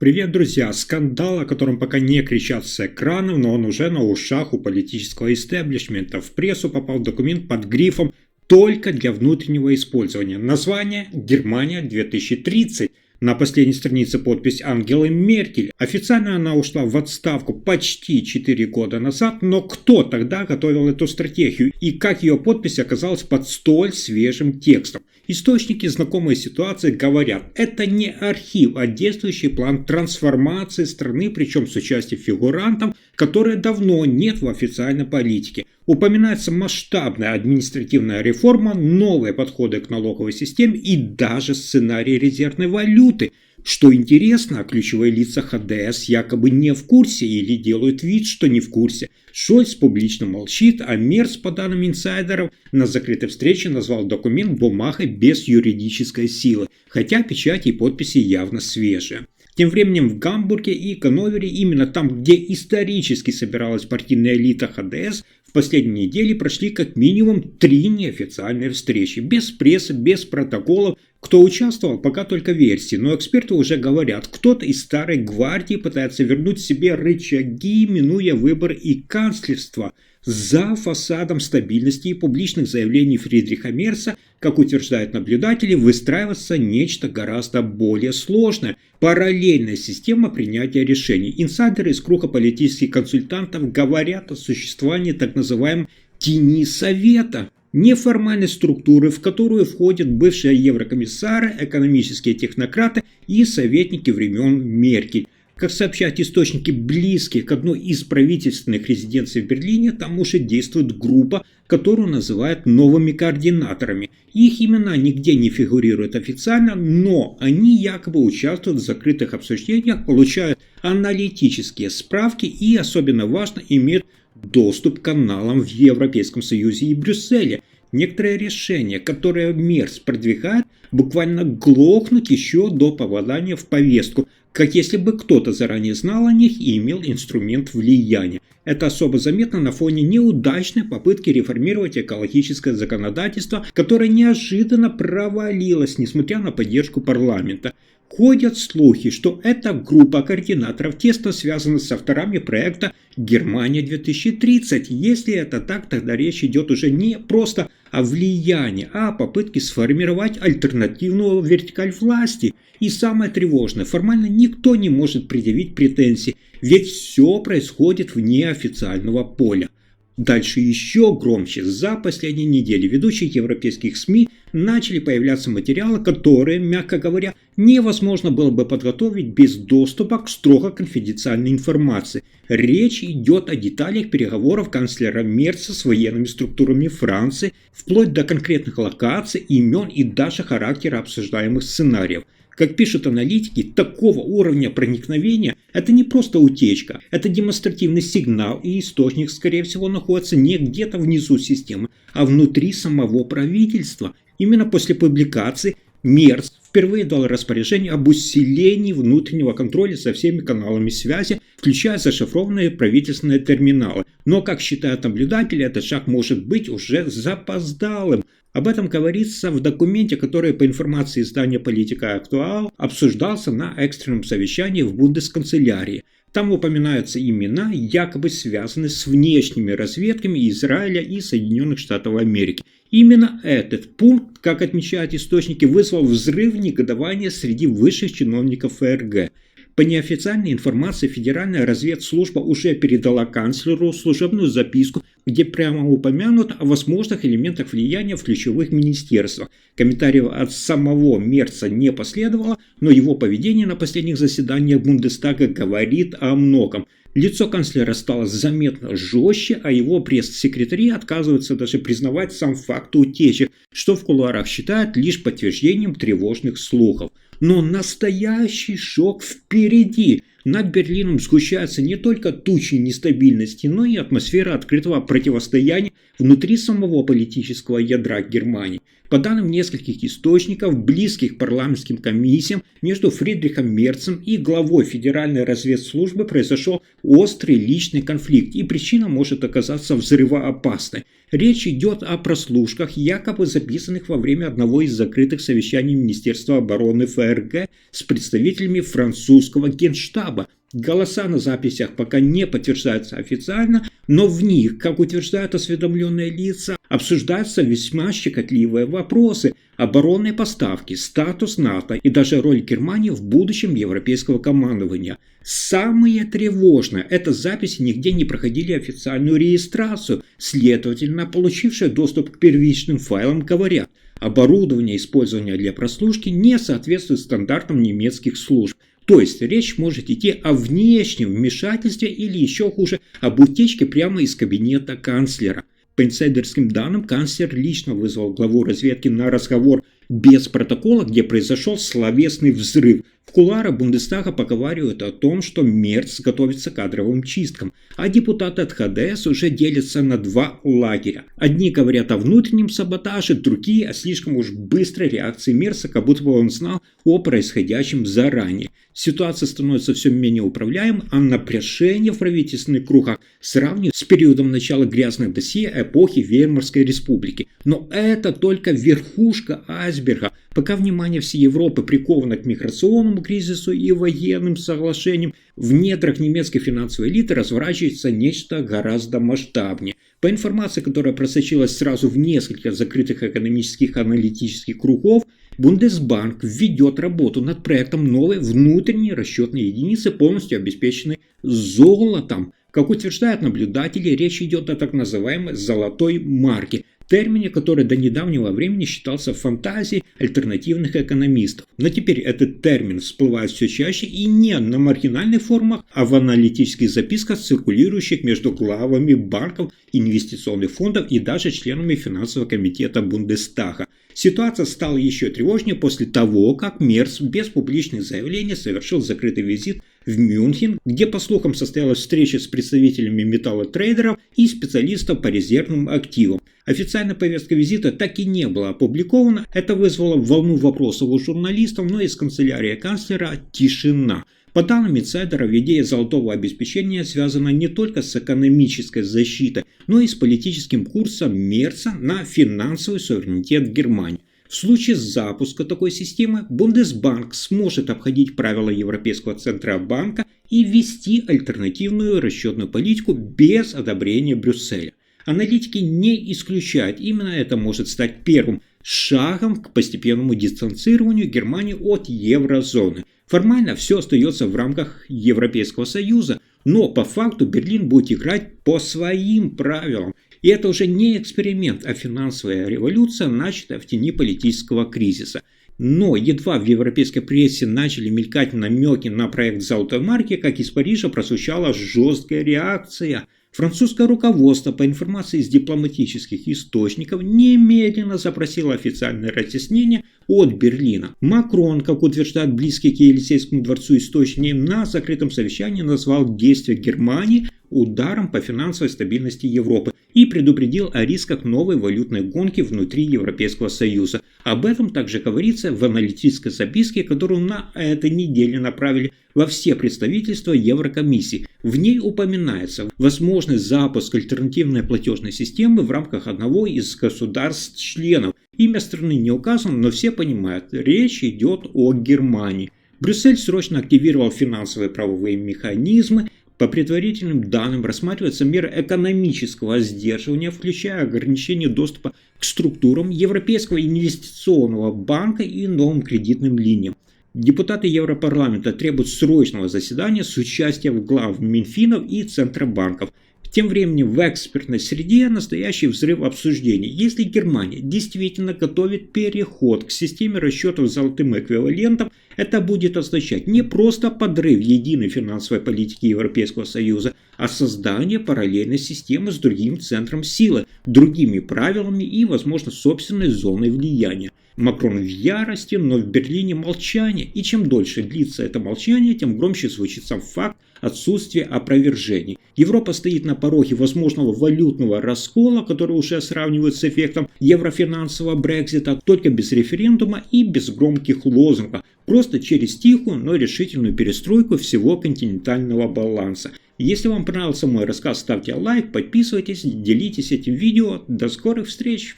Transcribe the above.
Привет, друзья! Скандал, о котором пока не кричат с экранов, но он уже на ушах у политического истеблишмента. В прессу попал документ под грифом «Только для внутреннего использования». Название «Германия 2030». На последней странице подпись Ангелы Меркель. Официально она ушла в отставку почти 4 года назад, но кто тогда готовил эту стратегию и как ее подпись оказалась под столь свежим текстом? Источники, знакомые ситуации, говорят, это не архив, а действующий план трансформации страны, причем с участием фигурантов, которые давно нет в официальной политике. Упоминается масштабная административная реформа, новые подходы к налоговой системе и даже сценарий резервной валюты. Что интересно, ключевые лица ХДС якобы не в курсе или делают вид, что не в курсе. Шольц публично молчит, а Мерц, по данным инсайдеров, на закрытой встрече назвал документ бумагой без юридической силы, хотя печати и подписи явно свежие. Тем временем в Гамбурге и Ганновере, именно там, где исторически собиралась партийная элита ХДС, в последние недели прошли как минимум 3 неофициальные встречи. Без прессы, без протоколов. Кто участвовал, пока только версии, но эксперты уже говорят, кто-то из старой гвардии пытается вернуть себе рычаги, минуя выборы и канцлерство. За фасадом стабильности и публичных заявлений Фридриха Мерца, как утверждают наблюдатели, выстраивается нечто гораздо более сложное – параллельная система принятия решений. Инсайдеры из круга политических консультантов говорят о существовании так называемой «тени совета». Неформальной структуры, в которую входят бывшие еврокомиссары, экономические технократы и советники времен Меркель. Как сообщают источники, близкие к одной из правительственных резиденций в Берлине, там уже действует группа, которую называют новыми координаторами. Их имена нигде не фигурируют официально, но они якобы участвуют в закрытых обсуждениях, получают аналитические справки и, особенно важно, имеют доступ к каналам в Европейском Союзе и Брюсселе. Некоторые решения, которые Мерц продвигает, буквально глохнут еще до попадания в повестку, как если бы кто-то заранее знал о них и имел инструмент влияния. Это особо заметно на фоне неудачной попытки реформировать экологическое законодательство, которое неожиданно провалилось, несмотря на поддержку парламента. Ходят слухи, что эта группа координаторов тесно связана с авторами проекта «Германия 2030». Если это так, тогда речь идет уже не просто о влиянии, а о попытке сформировать альтернативную вертикаль власти. И самое тревожное, формально никто не может предъявить претензий, ведь все происходит вне официального поля. Дальше еще громче. За последние недели ведущих европейских СМИ начали появляться материалы, которые, мягко говоря, невозможно было бы подготовить без доступа к строго конфиденциальной информации. Речь идет о деталях переговоров канцлера Мерца с военными структурами Франции, вплоть до конкретных локаций, имен и даже характера обсуждаемых сценариев. Как пишут аналитики, такого уровня проникновения – это не просто утечка, это демонстративный сигнал, и источник, скорее всего, находится не где-то внизу системы, а внутри самого правительства. Именно после публикации Мерц впервые дал распоряжение об усилении внутреннего контроля со всеми каналами связи, включая зашифрованные правительственные терминалы. Но, как считают наблюдатели, этот шаг может быть уже запоздалым. Об этом говорится в документе, который, по информации издания «Политика Актуал», обсуждался на экстренном совещании в Бундесканцелярии. Там упоминаются имена, якобы связанные с внешними разведками Израиля и Соединенных Штатов Америки. Именно этот пункт, как отмечают источники, вызвал взрыв негодования среди высших чиновников ФРГ. По неофициальной информации, Федеральная разведслужба уже передала канцлеру служебную записку, где прямо упомянут о возможных элементах влияния в ключевых министерствах. Комментариев от самого Мерца не последовало, но его поведение на последних заседаниях Бундестага говорит о многом. Лицо канцлера стало заметно жестче, а его пресс-секретари отказываются даже признавать сам факт утечек, что в кулуарах считают лишь подтверждением тревожных слухов. Но настоящий шок впереди. Над Берлином сгущаются не только тучи нестабильности, но и атмосфера открытого противостояния внутри самого политического ядра Германии. По данным нескольких источников, близких парламентским комиссиям, между Фридрихом Мерцем и главой Федеральной разведслужбы произошел острый личный конфликт, и причина может оказаться взрывоопасной. Речь идет о прослушках, якобы записанных во время одного из закрытых совещаний Министерства обороны ФРГ с представителями французского генштаба. Голоса на записях пока не подтверждаются официально, но в них, как утверждают осведомленные лица, обсуждаются весьма щекотливые вопросы: оборонной поставки, статус НАТО и даже роль Германии в будущем европейского командования. Самое тревожное – это записи нигде не проходили официальную регистрацию, следовательно, получившие доступ к первичным файлам говорят: оборудование, использованное для прослушки, не соответствует стандартам немецких служб. То есть речь может идти о внешнем вмешательстве или еще хуже, об утечке прямо из кабинета канцлера. По инсайдерским данным, канцлер лично вызвал главу разведки на разговор без протокола, где произошел словесный взрыв. В кулуарах Бундестага поговаривают о том, что Мерц готовится к кадровым чисткам, а депутаты от ХДС уже делятся на два лагеря. Одни говорят о внутреннем саботаже, другие о слишком уж быстрой реакции Мерца, как будто бы он знал о происходящем заранее. Ситуация становится все менее управляемой, а напряжение в правительственных кругах сравнивают с периодом начала грязных досье эпохи Веймарской республики. Но это только верхушка айсберга. Пока внимание всей Европы приковано к миграционному кризису и военным соглашениям, в недрах немецкой финансовой элиты разворачивается нечто гораздо масштабнее. По информации, которая просочилась сразу в несколько закрытых экономических аналитических кругов, Бундесбанк ведет работу над проектом новой внутренней расчетной единицы, полностью обеспеченной золотом. Как утверждают наблюдатели, речь идет о так называемой «золотой марке», термине, который до недавнего времени считался фантазией альтернативных экономистов. Но теперь этот термин всплывает все чаще и не на маргинальных форумах, а в аналитических записках, циркулирующих между главами банков, инвестиционных фондов и даже членами финансового комитета Бундестага. Ситуация стала еще тревожнее после того, как Мерц без публичных заявлений совершил закрытый визит в Мюнхен, где, по слухам, состоялась встреча с представителями металлотрейдеров и специалистов по резервным активам. Официальная повестка визита так и не была опубликована. Это вызвало волну вопросов у журналистов, но из канцелярии канцлера тишина. По данным инсайдеров, идея золотого обеспечения связана не только с экономической защитой, но и с политическим курсом Мерца на финансовый суверенитет Германии. В случае запуска такой системы Бундесбанк сможет обходить правила Европейского Центробанка и вести альтернативную расчетную политику без одобрения Брюсселя. Аналитики не исключают, именно это может стать первым шагом к постепенному дистанцированию Германии от еврозоны. Формально все остается в рамках Европейского Союза, но по факту Берлин будет играть по своим правилам. И это уже не эксперимент, а финансовая революция, начатая в тени политического кризиса. Но едва в европейской прессе начали мелькать намеки на проект золотой марки, как из Парижа прозвучала жесткая реакция. Французское руководство, по информации из дипломатических источников, немедленно запросило официальное разъяснение от Берлина. Макрон, как утверждают близкие к Елисейскому дворцу источники, на закрытом совещании назвал действия Германии ударом по финансовой стабильности Европы и предупредил о рисках новой валютной гонки внутри Европейского Союза. Об этом также говорится в аналитической записке, которую на этой неделе направили во все представительства Еврокомиссии. В ней упоминается возможность запуска альтернативной платежной системы в рамках одного из государств-членов. Имя страны не указано, но все понимают, речь идет о Германии. Брюссель срочно активировал финансовые правовые механизмы. По предварительным данным рассматриваются меры экономического сдерживания, включая ограничение доступа к структурам Европейского инвестиционного банка и новым кредитным линиям. Депутаты Европарламента требуют срочного заседания с участием глав Минфинов и Центробанков. Тем временем в экспертной среде настоящий взрыв обсуждений. Если Германия действительно готовит переход к системе расчетов с золотым эквивалентом, это будет означать не просто подрыв единой финансовой политики Европейского Союза, а создание параллельной системы с другим центром силы, другими правилами и, возможно, собственной зоной влияния. Макрон в ярости, но в Берлине молчание. И чем дольше длится это молчание, тем громче звучит сам факт отсутствие опровержений. Европа стоит на пороге возможного валютного раскола, который уже сравнивают с эффектом еврофинансового Брексита, только без референдума и без громких лозунгов. Просто через тихую, но решительную перестройку всего континентального баланса. Если вам понравился мой рассказ, ставьте лайк, подписывайтесь, делитесь этим видео. До скорых встреч!